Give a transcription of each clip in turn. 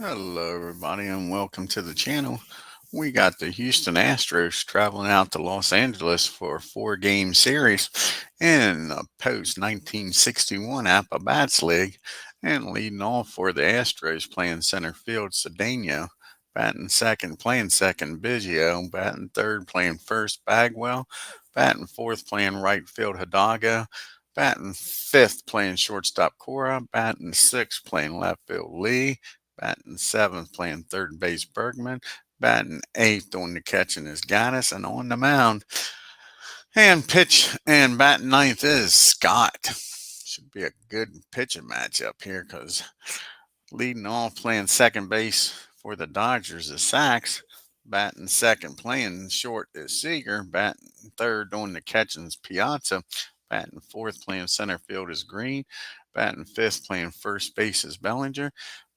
Hello, everybody, and welcome to the channel. We got the Houston Astros traveling out to Los Angeles for a four-game series in the post-1961 Apba Bats League. And leading off for the Astros playing center field, Cedeno. Batting second, playing second, Biggio. Batting third, playing first, Bagwell. Batting fourth, playing right field, Hidalgo. Batting fifth, playing shortstop, Cora. Batting sixth, playing left field, Lee. Batting seventh, playing third base, Bergman. Batting eighth on the catching is Gaddis, and on the mound and batting ninth is Scott. Should be a good pitching matchup here because leading off playing second base for the Dodgers is Sachs. Batting second, playing short is Seager. Batting third on the catching is Piazza. Batting fourth, playing center field is Green. Batting fifth, playing first base is Bellinger.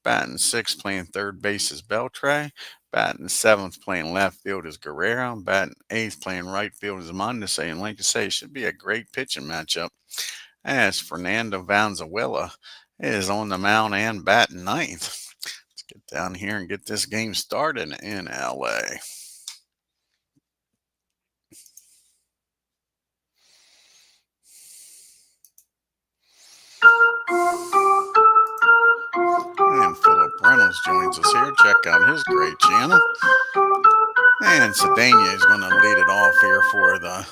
Batting sixth, playing third base is Beltre. Batting seventh, playing left field is Guerrero. Batting eighth, playing right field is Mondesi. And like I say, it should be a great pitching matchup as Fernando Valenzuela is on the mound and batting ninth. Let's get down here and get this game started in LA. And Philip Reynolds joins us here. Check out his great channel. And Cedeno is going to lead it off here for the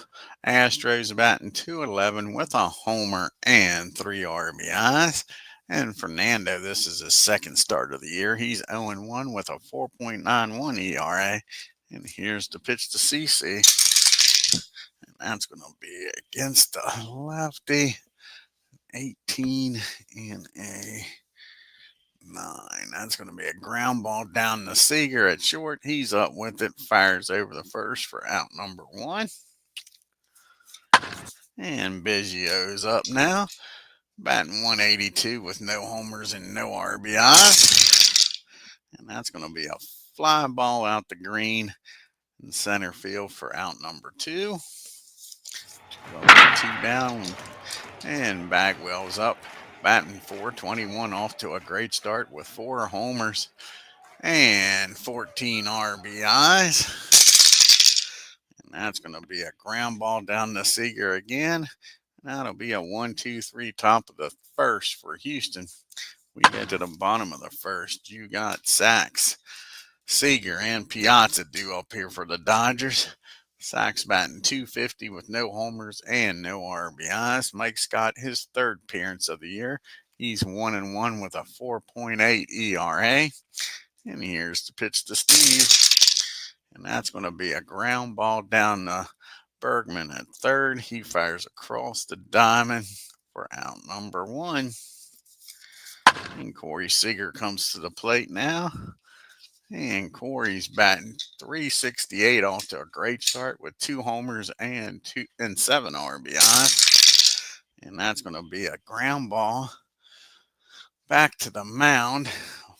Astros, batting .211 with a homer and 3 RBIs. And Fernando, this is his second start of the year. He's 0-1 with a 4.91 ERA. And here's the pitch to CC. And that's going to be against the lefty. 18 and a 9. That's going to be a ground ball down to Seager at short. He's up with it, fires over the first for out number 1. And Biggio's up now, batting 182 with no homers and no RBIs. And that's going to be a fly ball out the green in center field for out number 2. 2 down, and Bagwell's up, batting .421, off to a great start with 4 homers and 14 RBIs. And that's going to be a ground ball down to Seager again. That'll be a 1-2-3 top of the first for Houston. We get to the bottom of the first. You got Sachs, Seager, and Piazza due up here for the Dodgers. Sachs batting .250 with no homers and no RBIs. Mike Scott, his third appearance of the year. He's 1-1 with a 4.8 ERA. And here's the pitch to Steve. And that's going to be a ground ball down to Bergman at third. He fires across the diamond for out number 1. And Corey Seager comes to the plate now. And Corey's batting .368, off to a great start with 2 homers and 7 RBIs. And that's going to be a ground ball back to the mound,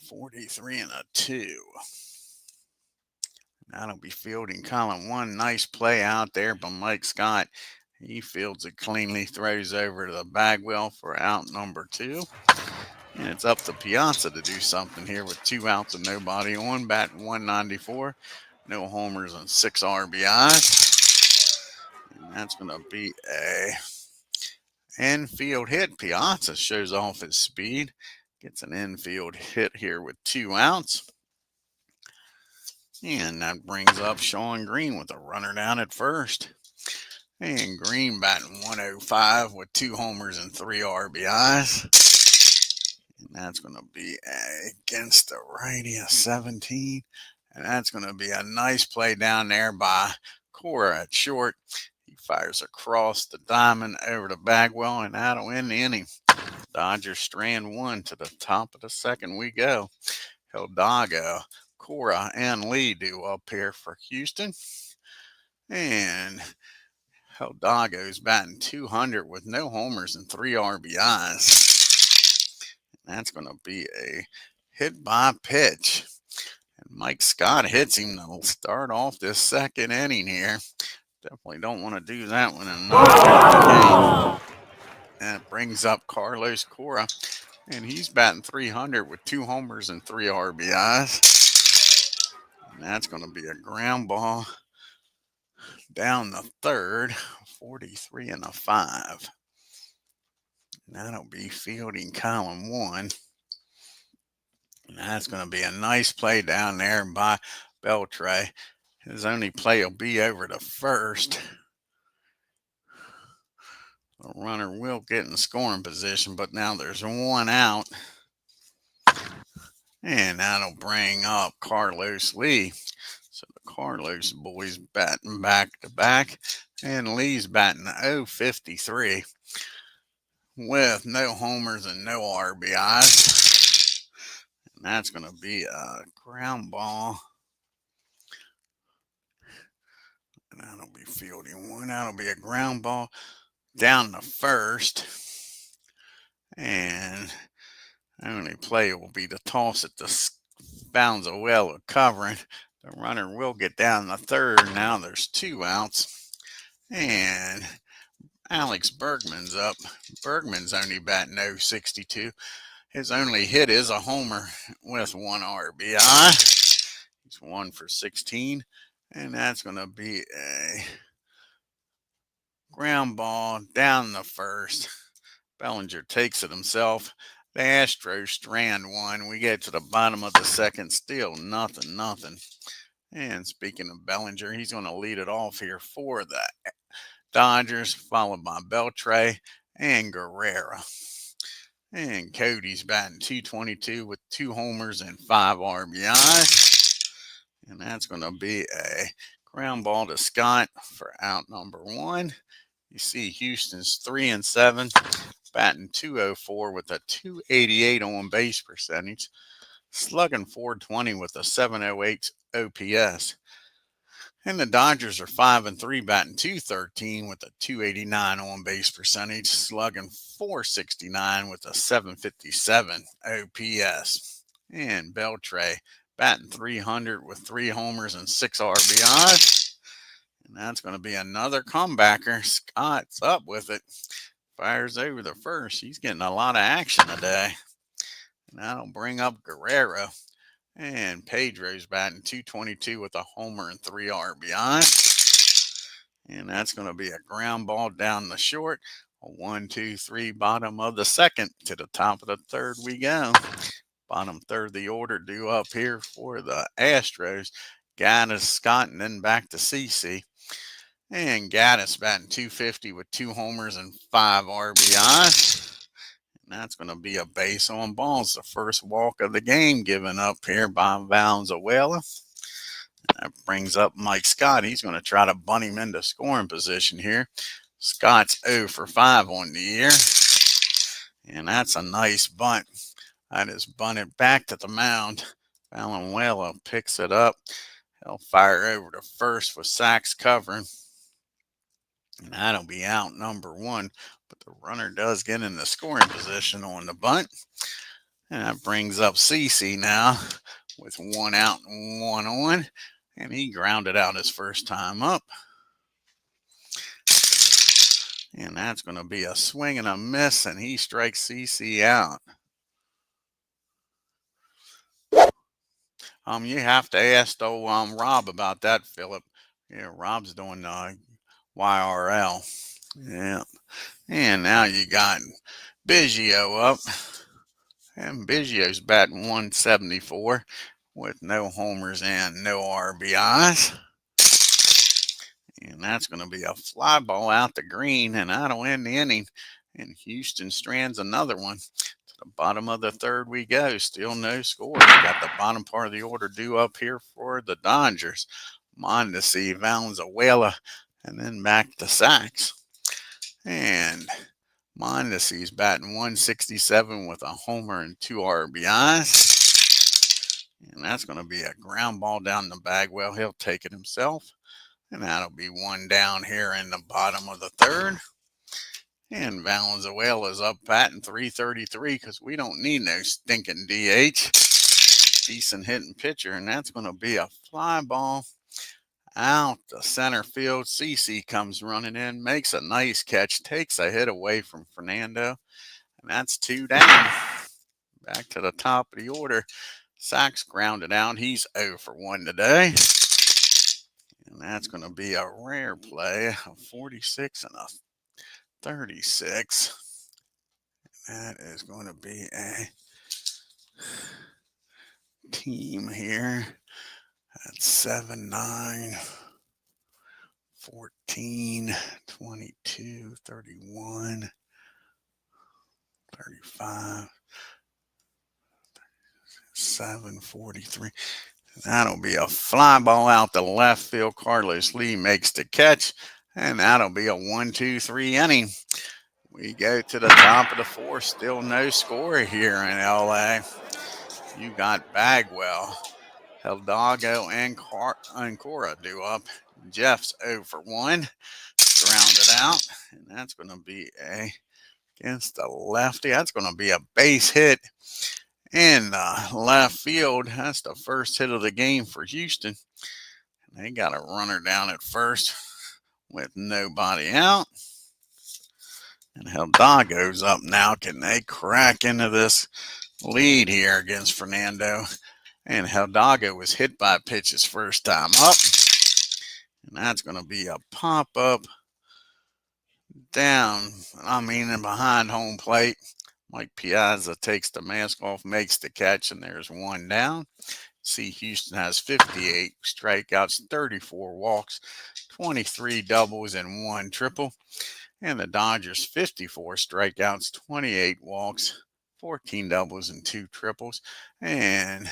43 and a 2. That'll be fielding column 1. Nice play out there by Mike Scott. He fields it cleanly, throws over to the Bagwell for out number 2. And it's up to Piazza to do something here with 2 outs and nobody on, batting 194. No homers and 6 RBIs. And that's going to be a infield hit. Piazza shows off his speed. Gets an infield hit here with 2 outs. And that brings up Sean Green with a runner down at first. And Green batting 105 with 2 homers and 3 RBIs. And that's going to be against the righty, a 17. And that's going to be a nice play down there by Cora at short. He fires across the diamond over to Bagwell, and that'll end the inning. Dodgers strand 1 to the top of the second we go. Hidalgo, Cora, and Lee do up here for Houston. And Hidalgo's batting .200 with no homers and 3 RBIs. That's going to be a hit by pitch. And Mike Scott hits him to start off this second inning here. Definitely don't want to do that one in another game. That brings up Carlos Cora. And he's batting 300 with 2 homers and 3 RBIs. And that's going to be a ground ball down the third, 43 and a 5. And that'll be fielding column 1. And that's going to be a nice play down there by Beltre. His only play will be over to first. The runner will get in scoring position, but now there's 1 out. And that'll bring up Carlos Lee. So the Carlos boys batting back to back. And Lee's batting .053 with no homers and no RBIs. And that's going to be a ground ball. And that'll be fielding 1. That'll be a ground ball down the first. And the only play will be to toss it to Valenzuela covering. The runner will get down the third. Now there's 2 outs. And Alex Bergman's up. Bergman's only batting .062. His only hit is a homer with 1 RBI. He's 1 for 16. And that's going to be a ground ball down the first. Bellinger takes it himself. The Astros strand 1. We get to the bottom of the second, still nothing. And speaking of Bellinger, he's going to lead it off here for the Dodgers, followed by Beltre and Guerrero. And Cody's batting .222 with 2 homers and 5 RBIs. And that's going to be a ground ball to Scott for out number 1. You see Houston's 3-7, batting .204 with a .288 on base percentage, slugging .420 with a .708 OPS. And the Dodgers are 5-3, batting .213 with a .289 on base percentage, slugging .469 with a .757 OPS. And Beltre batting .300 with 3 homers and 6 RBIs. And that's going to be another comebacker. Scott's up with it. Fires over the first. He's getting a lot of action today. And that'll bring up Guerrero. And Pedro's batting .222 with a homer and 3 RBIs. And that's going to be a ground ball down the short. A 1-2-3 bottom of the second. To the top of the third we go. Bottom third of the order due up here for the Astros. Gaddis, Scott, and then back to CC. And Gaddis batting .250 with 2 homers and 5 RBIs. And that's going to be a base on balls. The first walk of the game given up here by Valenzuela. That brings up Mike Scott. He's going to try to bunt him into scoring position here. Scott's 0 for 5 on the year. And that's a nice bunt. That is bunted back to the mound. Valenzuela picks it up. He'll fire over to first with Sachs covering. And that'll be out number 1. But the runner does get in the scoring position on the bunt. And that brings up CC now with 1 out and 1 on. And he grounded out his first time up. And that's going to be a swing and a miss. And he strikes CC out. You have to ask old Rob about that, Philip. Yeah, Rob's doing YRL. Yeah. And now you got Biggio up. And Biggio's batting .174 with no homers and no RBIs. And that's going to be a fly ball out to green, and that'll end the inning. And Houston strands another one. To the bottom of the third we go. Still no score. We got the bottom part of the order due up here for the Dodgers. Mondesi, Valenzuela, and then back to Sachs. And Mondesi's batting .167 with a homer and 2 RBIs. And that's going to be a ground ball down the bag. Well, he'll take it himself. And that'll be 1 down here in the bottom of the third. And Valenzuela's up batting .333 because we don't need no stinking DH. Decent hitting pitcher. And that's going to be a fly ball out to center field. CC comes running in, makes a nice catch, takes a hit away from Fernando. And that's 2 down. Back to the top of the order. Sachs grounded out. He's 0 for 1 today. And that's going to be a rare play, a 46 and a 36. That is going to be a team here at 7, 9, 14, 22, 31, 35, 7, 43. That'll be a fly ball out the left field. Carlos Lee makes the catch, and that'll be a 1-2-3 inning. We go to the top of the fourth. Still no score here in LA. You got Bagwell, Hidalgo, and Cora due up. Jeff's 0 for 1. Grounded out, and that's going to be against the lefty. That's going to be a base hit in left field. That's the first hit of the game for Houston. They got a runner down at first with nobody out. And Hidalgo's up now. Can they crack into this lead here against Fernando? And Hidalgo was hit by a pitch his first time up. And that's going to be a pop-up down, and behind home plate. Mike Piazza takes the mask off, makes the catch, and there's one down. See, Houston has 58 strikeouts, 34 walks, 23 doubles, and 1 triple. And the Dodgers, 54 strikeouts, 28 walks, 14 doubles, and 2 triples. And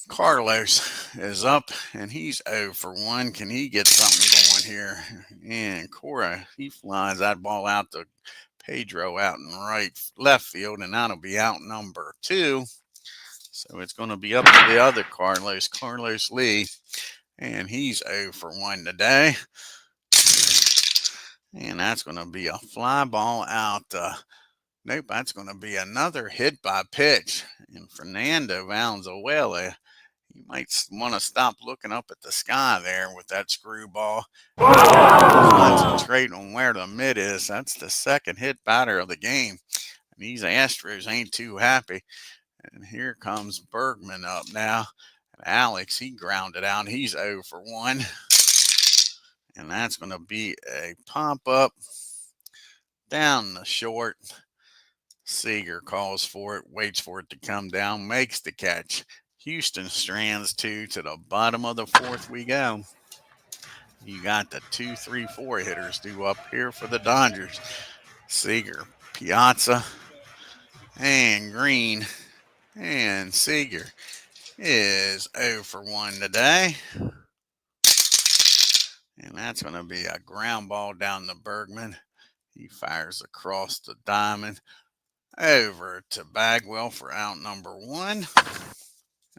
Carlos is up, and he's 0 for 1. Can he get something going here? And Cora, he flies that ball out to Pedro out in left field, and that'll be out number 2. So it's going to be up to the other Carlos Lee, and he's 0 for 1 today. And that's going to be a fly ball out. Nope, that's going to be another hit by pitch. And Fernando Valenzuela, you might want to stop looking up at the sky there with that screwball. Concentrate on where the mid is. That's the second hit batter of the game. And these Astros ain't too happy. And here comes Bergman up now. And Alex, he grounded out. He's 0 for 1. And that's going to be a pop-up down the short. Seager calls for it, waits for it to come down, makes the catch. Houston strands 2 to the bottom of the fourth we go. You got the 2, 3, 4 hitters due up here for the Dodgers. Seager, Piazza, and Green. And Seager is 0 for 1 today. And that's going to be a ground ball down to Bergman. He fires across the diamond over to Bagwell for out number 1.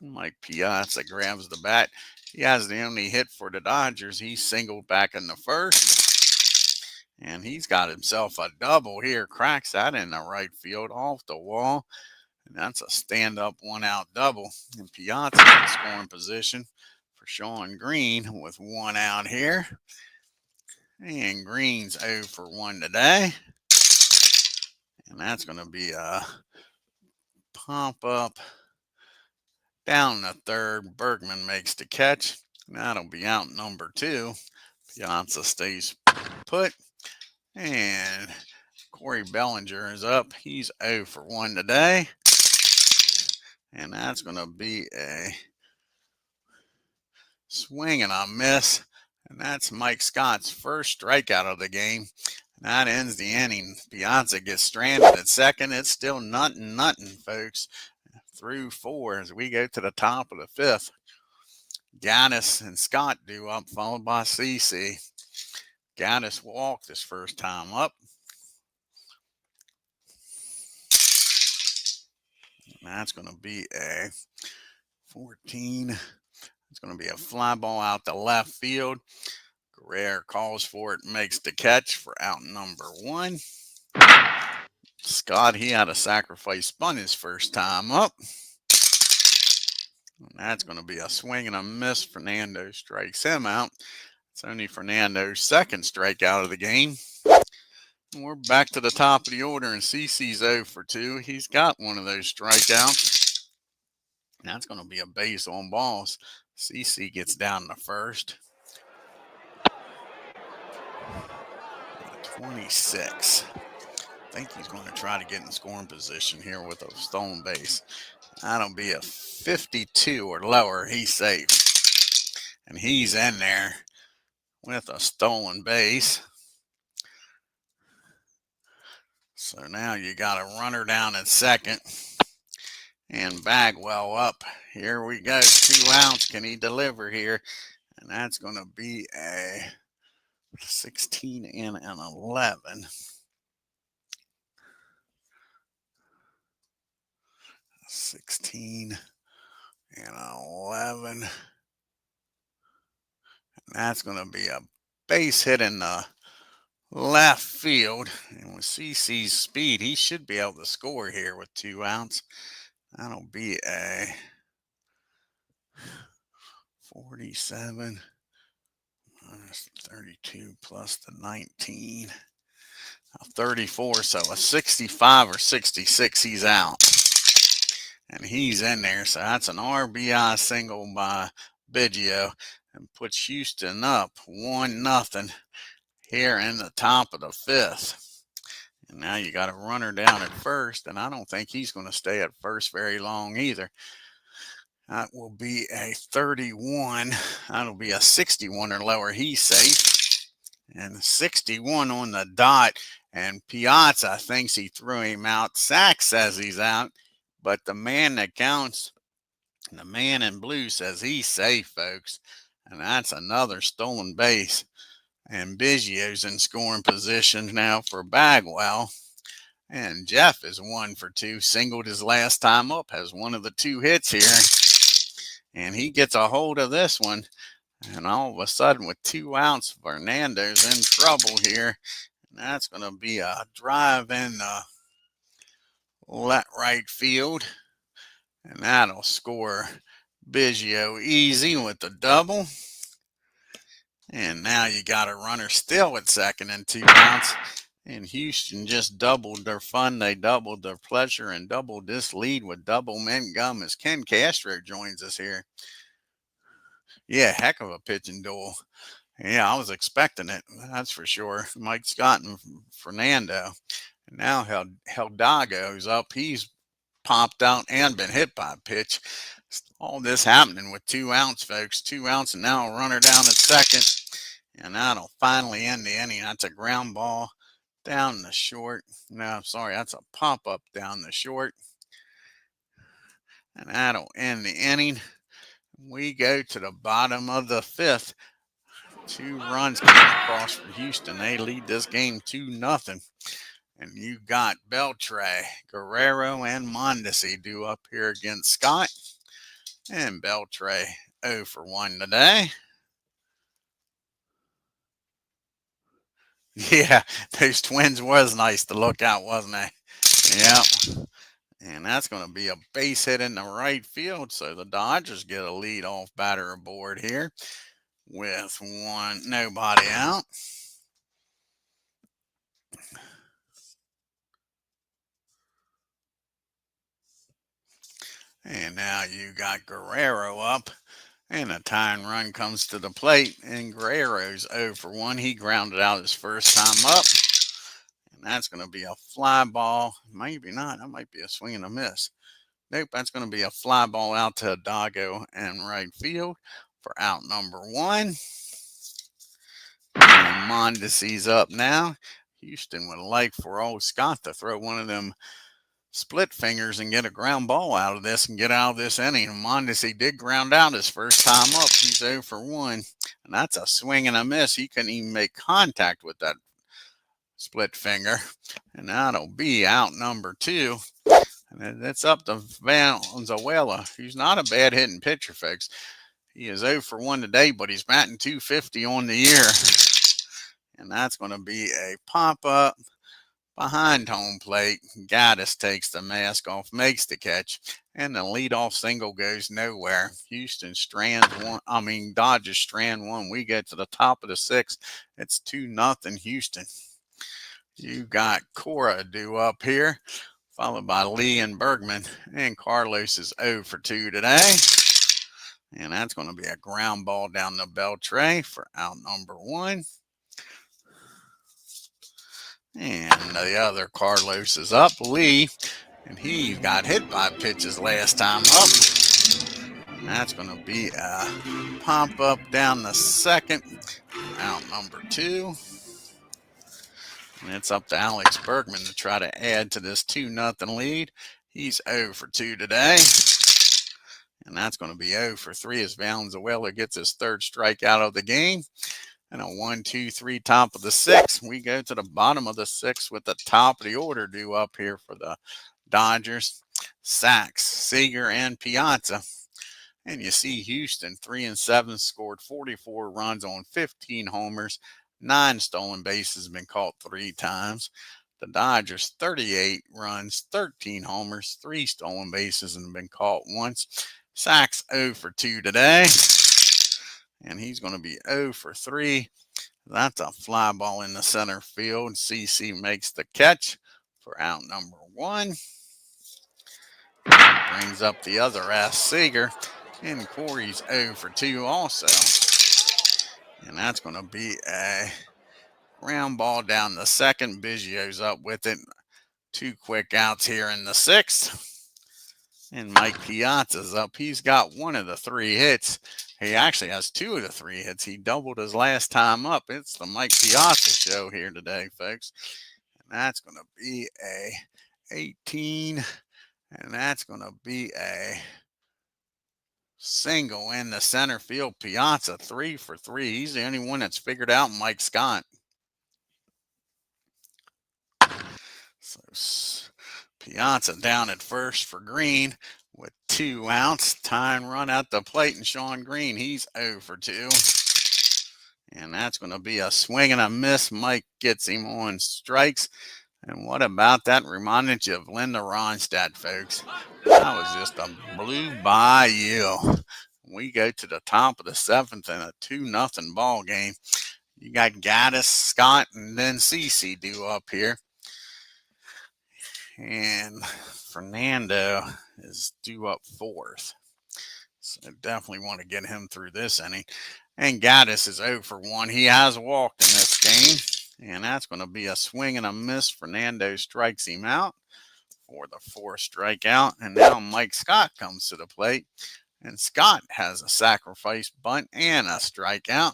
And Mike Piazza grabs the bat. He has the only hit for the Dodgers. He singled back in the first. And he's got himself a double here. Cracks that in the right field off the wall. And that's a stand-up 1-out double. And Piazza in scoring position for Sean Green with 1 out here. And Green's 0 for 1 today. And that's going to be a pop-up down the third. Bergman makes the catch. That'll be out number 2. Piazza stays put. And Corey Bellinger is up. He's 0 for 1 today. And that's going to be a swing and a miss. And that's Mike Scott's first strikeout of the game. And that ends the inning. Piazza gets stranded at second. It's still nothing, folks. Through 4 as we go to the top of the 5th. Gaddis and Scott due up, followed by CC. Gaddis walked his first time up. And that's going to be a 14. It's going to be a fly ball out the left field. Guerrero calls for it, makes the catch for out number 1. Scott, he had a sacrifice, spun his first time up. And that's going to be a swing and a miss. Fernando strikes him out. It's only Fernando's second strikeout of the game. We're back to the top of the order, and CC's 0 for 2. He's got one of those strikeouts. That's going to be a base on balls. CC gets down to first. 26. I think he's going to try to get in scoring position here with a stolen base. That'll be a 52 or lower. He's safe. And he's in there with a stolen base. So now you got a runner down at second. And Bagwell up. Here we go. 2 outs. Can he deliver here? And that's going to be a 16 and an 11. 16 and 11. And that's going to be a base hit in the left field. And with CC's speed, he should be able to score here with 2 outs. That'll be a 47 minus 32 plus the 19. A 34, so a 65 or 66, he's out. And he's in there, so that's an RBI single by Biggio and puts Houston up 1-0 here in the top of the 5th. And now you got a runner down at first, and I don't think he's going to stay at first very long either. That will be a 31. That'll be a 61 or lower. He's safe. And 61 on the dot. And Piazza thinks he threw him out. Sack says he's out. But the man that counts, the man in blue, says he's safe, folks. And that's another stolen base. And Biggio's in scoring position now for Bagwell. And Jeff is 1 for 2. Singled his last time up. Has one of the 2 hits here. And he gets a hold of this one. And all of a sudden, with 2 outs, Fernando's in trouble here. And that's going to be a drive in right field. And that'll score Biggio easy with the double. And now you got a runner still at second and 2 outs. And Houston just doubled their fun. They doubled their pleasure and doubled this lead with double mint gum as Ken Castro joins us here. Yeah, heck of a pitching duel. Yeah, I was expecting it. That's for sure. Mike Scott and Fernando. And now Hidalgo's up. He's popped out and been hit by a pitch. All this happening with 2 outs, folks. 2 outs, and now a runner down at second. And that'll finally end the inning. That's a ground ball down the short. No, sorry, that's a pop-up down the short. And that'll end the inning. We go to the bottom of the 5th. 2 runs came across for Houston. They lead this game 2-0. And you got Beltre, Guerrero, and Mondesi due up here against Scott. And Beltre 0 for 1 today. Yeah, those Twins was nice to look at, wasn't they? Yep. And that's going to be a base hit in the right field. So the Dodgers get a leadoff batter aboard here with nobody out. And now you got Guerrero up. And a tying run comes to the plate. And Guerrero's 0 for 1. He grounded out his first time up. And that's going to be a fly ball. Maybe not. That might be a swing and a miss. Nope, that's going to be a fly ball out to Hidalgo and right field for out number 1. And Mondesi's up now. Houston would like for old Scott to throw one of them split fingers and get a ground ball out of this and get out of this inning. Mondesi did ground out his first time up. He's 0 for 1. And that's a swing and a miss. He couldn't even make contact with that split finger. And that'll be out number 2. And that's up to Valenzuela. He's not a bad hitting pitcher, folks. He is 0 for 1 today, but he's batting .250 on the year. And that's going to be a pop-up behind home plate. Gaddis takes the mask off, makes the catch, and the leadoff single goes nowhere. Dodgers strand 1. We get to the top of the 6th. It's 2-0 Houston. You got Cora due up here, followed by Lee and Bergman. And Carlos is 0 for 2 today. And that's going to be a ground ball down the bell tray for out number 1. And the other Carlos is up, Lee, and he got hit by pitches last time up. And that's going to be a pump up down the second, out number 2. And it's up to Alex Bergman to try to add to this 2-0 lead. He's 0 for 2 today. And that's going to be 0 for 3 as Valenzuela gets his 3rd strikeout of the game. And a 1, 2, 3 top of the 6th. We go to the bottom of the 6th with the top of the order due up here for the Dodgers. Sachs, Seager, and Piazza. And you see Houston 3-7 scored 44 runs on 15 homers. 9 stolen bases, been caught 3 times. The Dodgers 38 runs, 13 homers, 3 stolen bases, and been caught once. Sachs 0 for 2 today. And he's going to be 0 for 3. That's a fly ball in the center field. CC makes the catch for out number 1. Brings up the other ass, Seager. And Corey's 0 for 2 also. And that's going to be a ground ball down the second. Biggio's up with it. 2 quick outs here in the 6th. And Mike Piazza's up. He's got 1 of the 3 hits. He actually has 2 of the 3 hits. He doubled his last time up. It's the Mike Piazza show here today, folks. And that's going to be a 18. And that's going to be a single in the center field. Piazza 3 for 3. He's the only one that's figured out Mike Scott. So Piazza down at first for Green with 2 outs. Tying run at the plate, and Sean Green, he's 0 for 2. And that's going to be a swing and a miss. Mike gets him on strikes. And what about that? Reminded you of Linda Ronstadt, folks. That was just a blue by you. We go to the top of the 7th in a 2-0 ball game. You got Gaddis, Scott, and then CC due up here. And Fernando is due up 4th. So definitely want to get him through this inning. And Gaddis is 0 for 1. He has walked in this game. And that's going to be a swing and a miss. Fernando strikes him out for the 4th strikeout. And now Mike Scott comes to the plate. And Scott has a sacrifice bunt and a strikeout.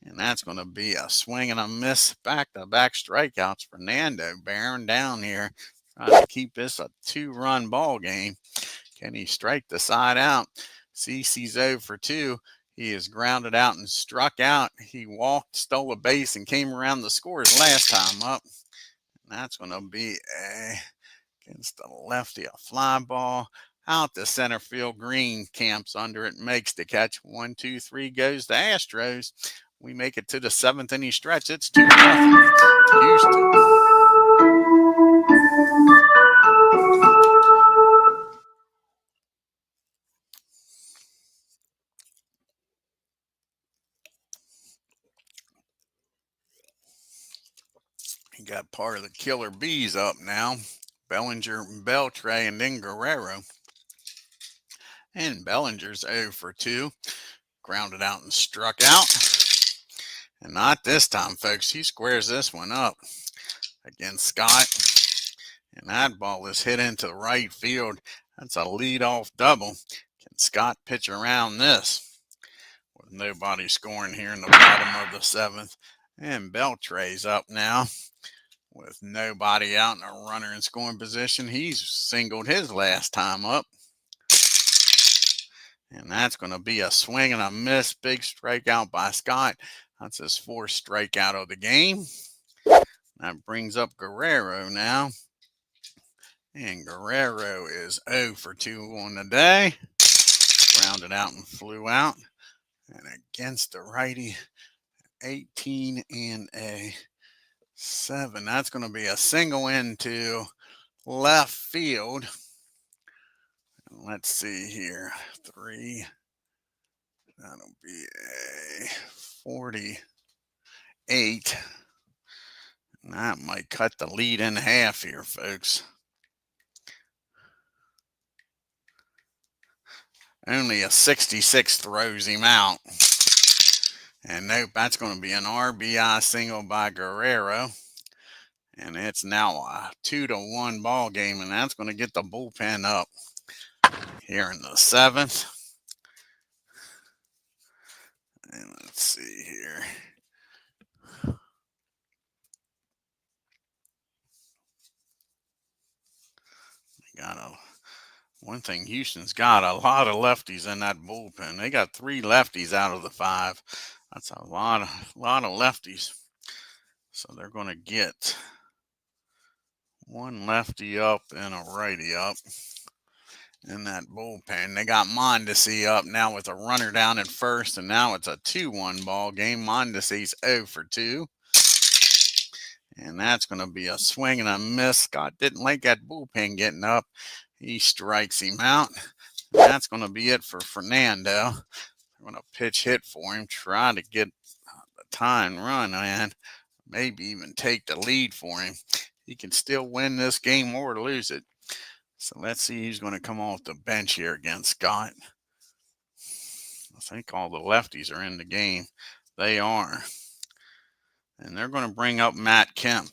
And that's going to be a swing and a miss. Back-to-back strikeouts. Fernando bearing down here, trying to keep this a 2-run ball game. Can he strike the side out? CC's 0 for 2. He is grounded out and struck out. He walked, stole a base, and came around the scores last time up. And that's going to be against the lefty, a fly ball. Out to center field. Green camps under it, makes the catch. 1, 2, 3 goes to Astros. We make it to the 7th inning stretch. It's 2-0 Houston. He got part of the killer bees up now. Bellinger, Beltre, and then Guerrero. And Bellinger's 0 for 2. Grounded out and struck out. And not this time, folks. He squares this one up against Scott. And that ball is hit into right field. That's a leadoff double. Can Scott pitch around this? With nobody scoring here in the bottom of the 7th. And Beltre's up now with nobody out and a runner in scoring position. He's singled his last time up. And that's going to be a swing and a miss. Big strikeout by Scott. That's his 4th strikeout of the game. That brings up Guerrero now. And Guerrero is 0 for 2 on the day. Grounded out and flew out. And against the righty, 18 and a 7. That's going to be a single into left field. Let's see here. 3. That'll be a 48. That might cut the lead in half here, folks. Only a 66 throws him out. And nope, that's going to be an RBI single by Guerrero. And it's now a 2-1 ball game, and that's going to get the bullpen up here in the 7th. And let's see here. One thing Houston's got a lot of lefties in that bullpen. They got 3 lefties out of the 5. That's a lot of lefties. So they're going to get 1 lefty up and a righty up in that bullpen. They got Mondesi up now with a runner down at first, and now it's a 2-1 ball game. Mondesi's 0 for 2. And that's going to be a swing and a miss. Scott didn't like that bullpen getting up. He strikes him out. That's going to be it for Fernando. I'm going to pitch hit for him, try to get the tying run and maybe even take the lead for him. He can still win this game or lose it. So let's see who's going to come off the bench here against Scott. I think all the lefties are in the game. They are. And they're going to bring up Matt Kemp.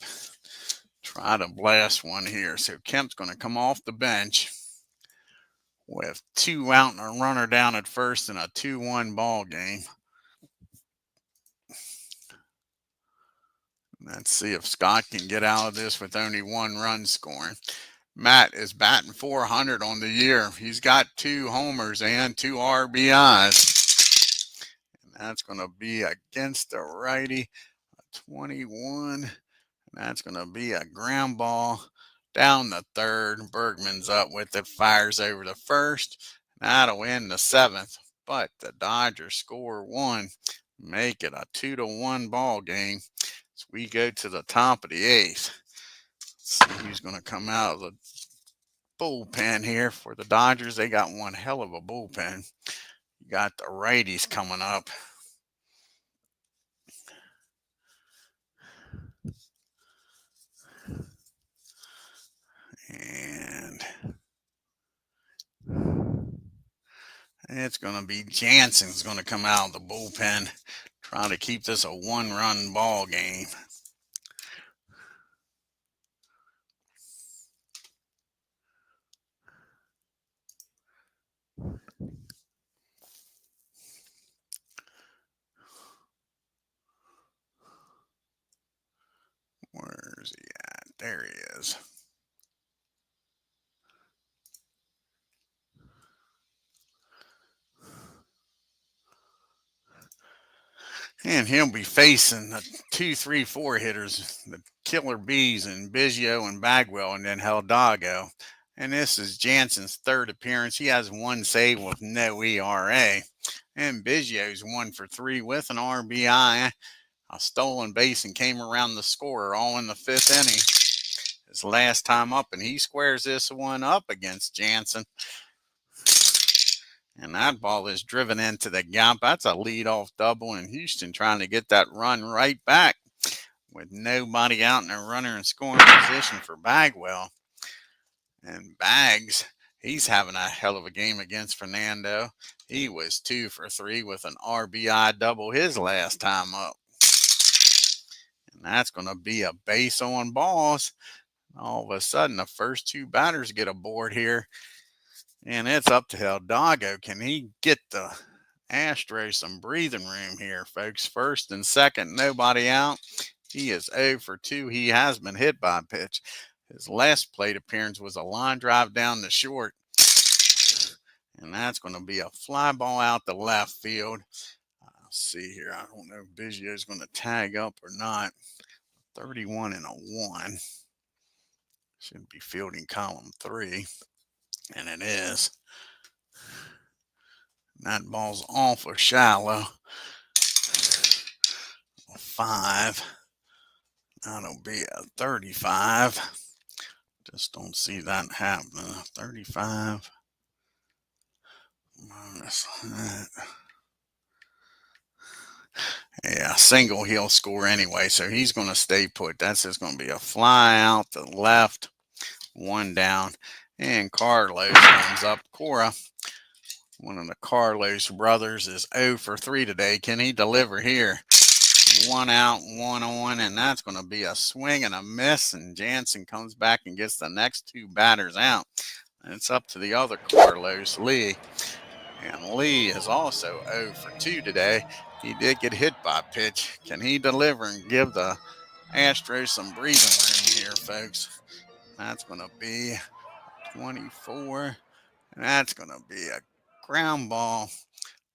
Try to blast one here. So Kemp's going to come off the bench with 2 out and a runner down at first in a 2-1 ball game. Let's see if Scott can get out of this with only 1 run scoring. Matt is batting .400 on the year. He's got 2 homers and 2 RBIs. And that's going to be against the righty, a 21. That's going to be a ground ball down the 3rd. Bergman's up with it, fires over the 1st. That'll end the 7th. But the Dodgers score 1, make it a 2-1 ball game. So we go to the top of the 8th. Let's see who's going to come out of the bullpen here for the Dodgers. They got one hell of a bullpen. You got the righties coming up. And it's going to be Jansen's going to come out of the bullpen, trying to keep this a 1-run ball game. Where's he at? There he is. And he'll be facing the 2, 3, 4 hitters, the Killer Bees and Biggio and Bagwell, and then Hidalgo. And this is Jansen's 3rd appearance. He has 1 save with no ERA. And Biggio's 1 for 3 with an RBI, a stolen base, and came around the scorer all in the 5th inning. His last time up, and he squares this one up against Jansen. And that ball is driven into the gap. That's a leadoff double, and Houston trying to get that run right back with nobody out in a runner in scoring position for Bagwell. And Bags, he's having a hell of a game against Fernando. He was 2 for 3 with an RBI double his last time up. And that's going to be a base on balls. All of a sudden, the first 2 batters get aboard here. And it's up to Hidalgo. Can he get the Astros some breathing room here, folks? 1st and 2nd, nobody out. He is 0 for 2. He has been hit by a pitch. His last plate appearance was a line drive down the short. And that's going to be a fly ball out the left field. I'll see here. I don't know if Biggio's going to tag up or not. 31 and a 1. Should be fielding column 3. And it is. That ball's awful shallow. 5. That'll be a 35. Just don't see that happening. 35 minus that. Yeah, single he'll score anyway, so he's going to stay put. That's just going to be a fly out to the left, one down, and Carlos comes up. Cora, one of the Carlos brothers, is 0 for 3 today. Can he deliver here? One out, one on, and that's going to be a swing and a miss, and Jansen comes back and gets the next two batters out. And it's up to the other Carlos, Lee. And Lee is also 0 for 2 today. He did get hit by a pitch. Can he deliver and give the Astros some breathing room here, folks? That's going to be 24. And that's going to be a ground ball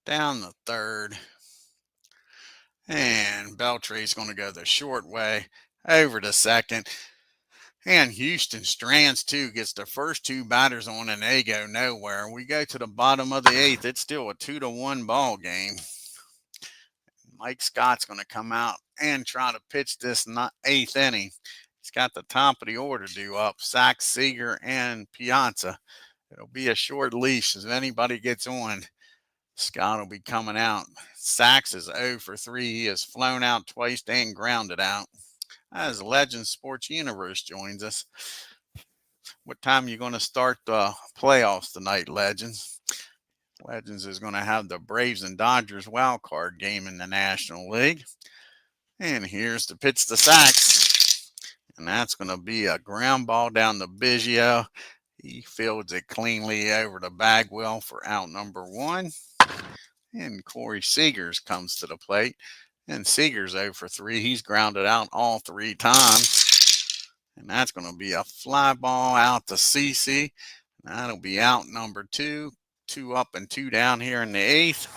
down the third. And Beltre's going to go the short way over to second. And Houston Strands, too, gets the first two batters on, and they go nowhere. We go to the bottom of the eighth. It's still a 2-1 ball game. Mike Scott's going to come out and try to pitch this eighth inning. He's got the top of the order due up. Sachs, Seager, and Piazza. It'll be a short leash. If anybody gets on, Scott will be coming out. Sachs is 0 for 3. He has flown out twice and grounded out. As Legends Sports Universe joins us. What time are you going to start the playoffs tonight, Legends? Legends is going to have the Braves and Dodgers wild card game in the National League. And here's the pitch to Sachs. And that's going to be a ground ball down to Biggio. He fields it cleanly over to Bagwell for out number 1. And Corey Seagers comes to the plate. And Seagers 0 for 3. He's grounded out all 3 times. And that's going to be a fly ball out to CC. That'll be out number 2. 2 up and 2 down here in the 8th.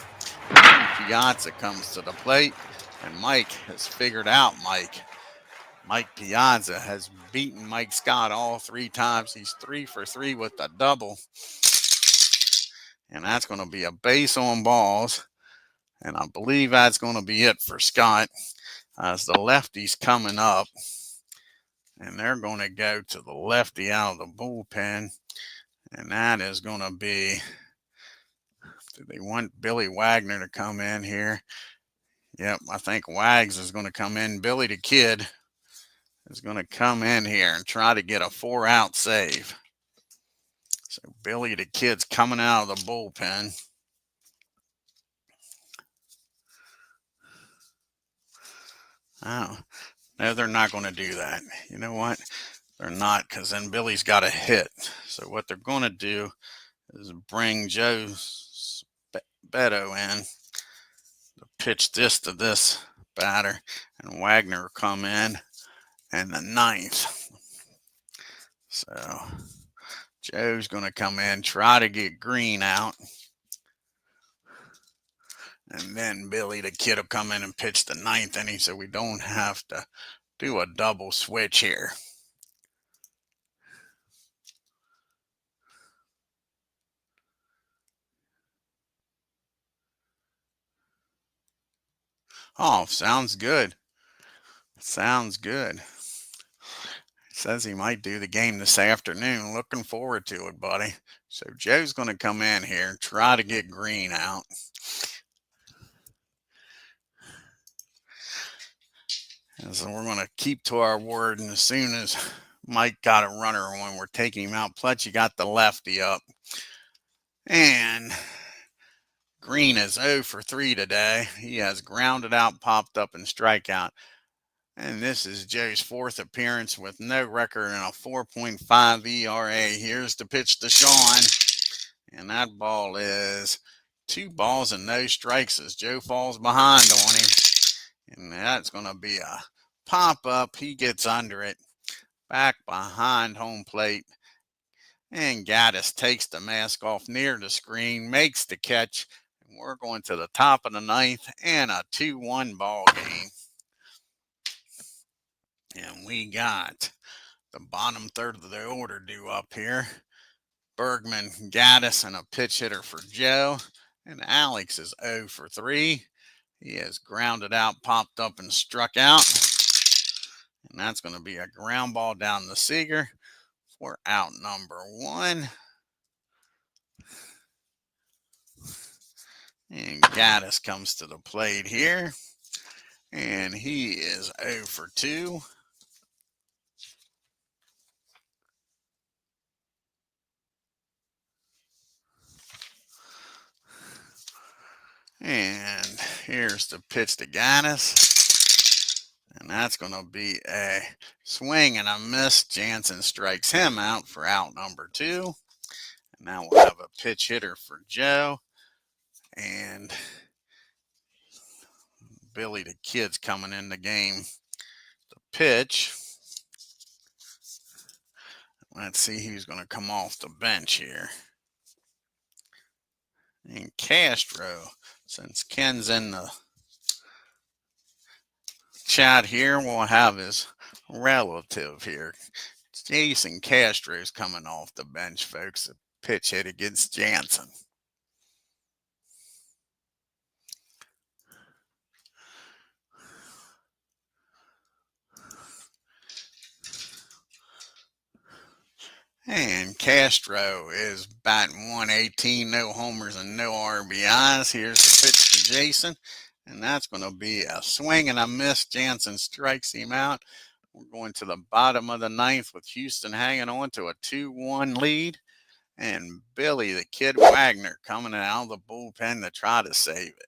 And Piazza comes to the plate. And Mike has figured out Mike. Mike Piazza has beaten Mike Scott all 3 times. He's 3 for 3 with a double. And that's going to be a base on balls. And I believe that's going to be it for Scott. As the lefty's coming up. And they're going to go to the lefty out of the bullpen. And that is going to be, do they want Billy Wagner to come in here? Yep, I think Wags is going to come in. Billy the Kid is going to come in here and try to get a 4-out save. So Billy the Kid's coming out of the bullpen. Oh, no, they're not going to do that. You know what? They're not, because then Billy's got a hit. So what they're going to do is bring Joe Beto in to pitch this to this batter, and Wagner will come in the 9th. So Joe's going to come in, try to get Green out. And then Billy the Kid will come in and pitch the 9th inning, so we don't have to do a double switch here. Oh, sounds good. Sounds good. Says he might do the game this afternoon. Looking forward to it, buddy. So Joe's going to come in here and try to get Green out. And so we're going to keep to our word. And as soon as Mike got a runner when we're taking him out, plus you got the lefty up. And Green is 0 for 3 today. He has grounded out, popped up, and strikeout. And this is Joe's 4th appearance with no record and a 4.5 ERA. Here's the pitch to Sean. And that ball is 2 balls and no strikes as Joe falls behind on him. And that's going to be a pop-up. He gets under it. Back behind home plate. And Gaddis takes the mask off near the screen. Makes the catch. And we're going to the top of the 9th and a 2-1 ball game. And we got the bottom third of the order due up here. Bergman, Gaddis, and a pitch hitter for Joe. And Alex is 0 for 3. He has grounded out, popped up, and struck out. And that's going to be a ground ball down the Seager for out number 1. And Gaddis comes to the plate here. and he is 0 for 2. And here's the pitch to Gaddis. And that's going to be a swing and a miss. Jansen strikes him out for out number 2. And now we'll have a pitch hitter for Joe. And Billy the Kid's coming in the game. The pitch. Let's see who's going to come off the bench here. And Castro, since Ken's in the chat here, we'll have his relative here. Jason Castro's coming off the bench, folks. A pitch hit against Jansen. And Castro is batting 118, no homers and no RBIs. Here's the pitch to Jason, and that's going to be a swing and a miss. Jansen strikes him out. We're going to the bottom of the ninth with Houston hanging on to a 2-1 lead. And Billy the Kid Wagner coming out of the bullpen to try to save it.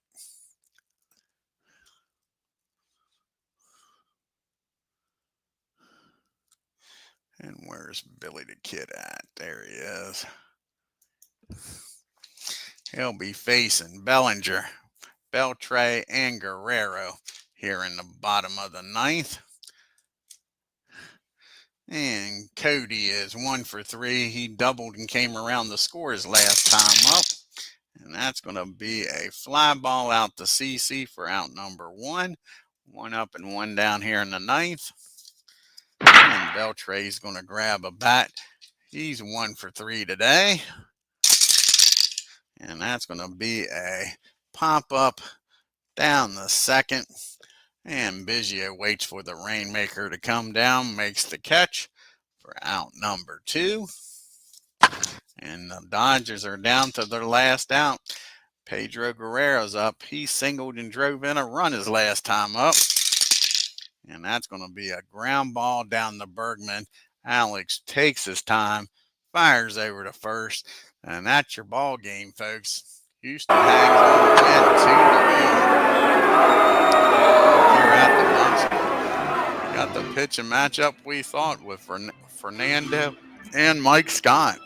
And where's Billy the Kid at? There he is. He'll be facing Bellinger, Beltre, and Guerrero here in the bottom of the ninth. And Cody is 1 for 3. He doubled and came around the scores last time up. And that's going to be a fly ball out to CC for out number 1. 1 up and 1 down here in the ninth. And Beltre's going to grab a bat. He's 1 for 3 today. And that's going to be a pop-up down the second. And Biggio waits for the Rainmaker to come down, makes the catch for out number 2. And the Dodgers are down to their last out. Pedro Guerrero's up. He singled and drove in a run his last time up. And that's going to be a ground ball down the Bergman. Alex takes his time, fires over to first, and that's your ball game, folks. Houston hangs on to win 2-1. Here at the bunch, got the pitch and matchup we thought with Fernando and Mike Scott.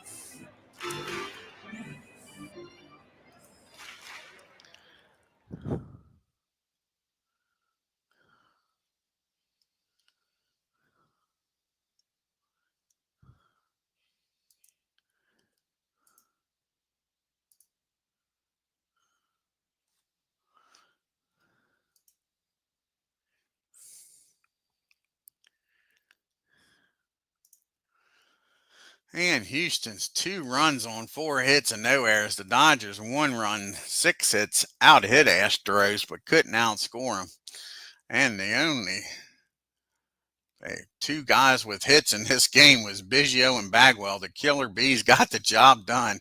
And Houston's 2 runs on 4 hits and no errors. The Dodgers 1 run, 6 hits, out hit Astros, but couldn't outscore them. And the only 2 guys with hits in this game was Biggio and Bagwell. The Killer Bees got the job done.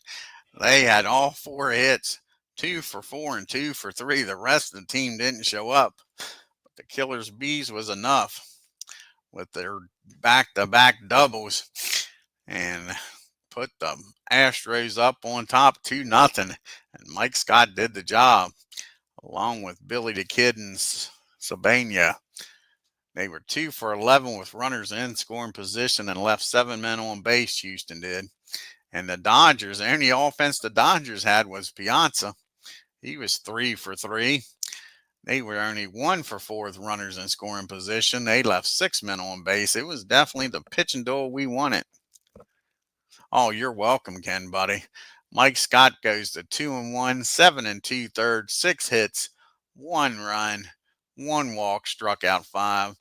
They had all 4 hits, 2 for 4 and 2 for 3. The rest of the team didn't show up. But the Killer Bees was enough with their back-to-back doubles. And put the Astros up on top 2-0. And Mike Scott did the job, along with Billy the Kid and Sabania. They were 2 for 11 with runners in scoring position and left 7 men on base, Houston did. And the Dodgers, the only offense the Dodgers had was Piazza. He was 3 for 3. They were only 1 for 4 with runners in scoring position. They left 6 men on base. It was definitely the pitching duel we wanted. Oh, you're welcome, Ken, buddy. Mike Scott goes to 2-1, 7 2/3, 6 hits, 1 run, 1 walk, struck out 5.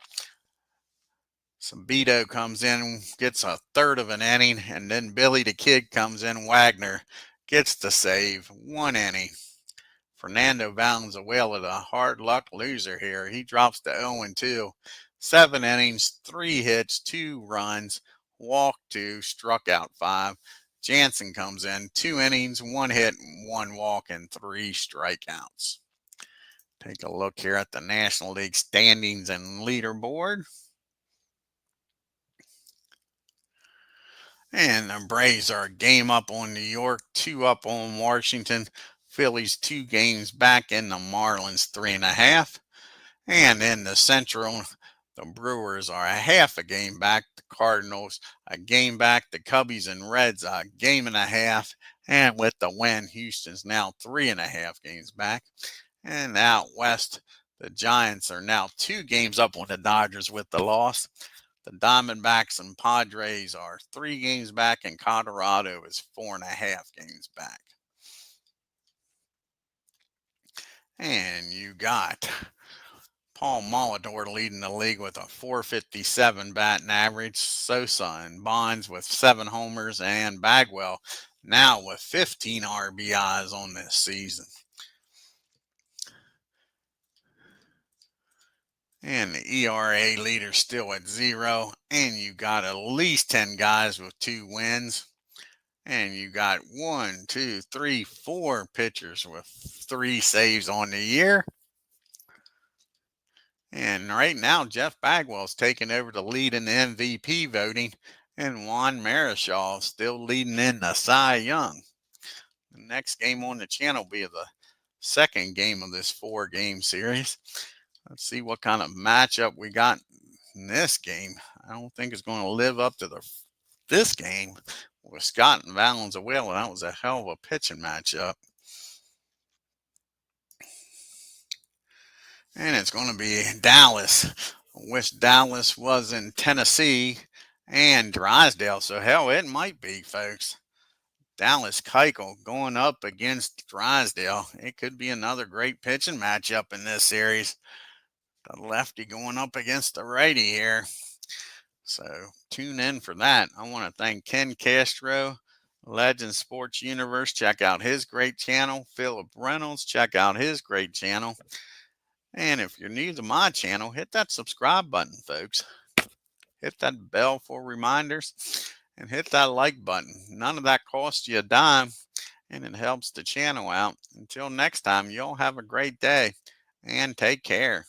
Sabito comes in, gets a third of an inning, and then Billy the Kid comes in. Wagner gets the save, 1 inning. Fernando Valenzuela, the hard luck loser here. He drops to 0-2. 7 innings, 3 hits, 2 runs, walked 2, struck out 5. Jansen comes in, 2 innings, 1 hit, 1 walk, and 3 strikeouts. Take a look here at the National League standings and leaderboard. And the Braves are a game up on New York, 2 up on Washington. Phillies 2 games back, and the Marlins 3.5. And in the Central, the Brewers are a half a game back. The Cardinals a game back. The Cubbies and Reds a game and a half. And with the win, Houston's now 3.5 games back. And out west, the Giants are now 2 games up on the Dodgers with the loss. The Diamondbacks and Padres are 3 games back, and Colorado is 4.5 games back. And you got Paul Molitor leading the league with a .457 batting average. Sosa and Bonds with 7 homers, and Bagwell now with 15 RBIs on this season. And the ERA leader still at 0. And you got at least 10 guys with 2 wins. And you got 1, 2, 3, 4 pitchers with 3 saves on the year. And right now, Jeff Bagwell's taking over the lead in the MVP voting. And Juan Marichal still leading in the Cy Young. The next game on the channel will be the second game of this 4-game series. Let's see what kind of matchup we got in this game. I don't think it's going to live up to this game with Scott and Valenzuela. That was a hell of a pitching matchup. And it's going to be Dallas. I wish Dallas was in Tennessee and Drysdale. So hell, it might be, folks. Dallas Keuchel going up against Drysdale. It could be another great pitching matchup in this series. The lefty going up against the righty here. So tune in for that. I want to thank Ken Castro, Legend Sports Universe. Check out his great channel. Philip Reynolds, check out his great channel. And if you're new to my channel, hit that subscribe button, folks. Hit that bell for reminders and hit that like button. None of that costs you a dime, and it helps the channel out. Until next time, y'all have a great day and take care.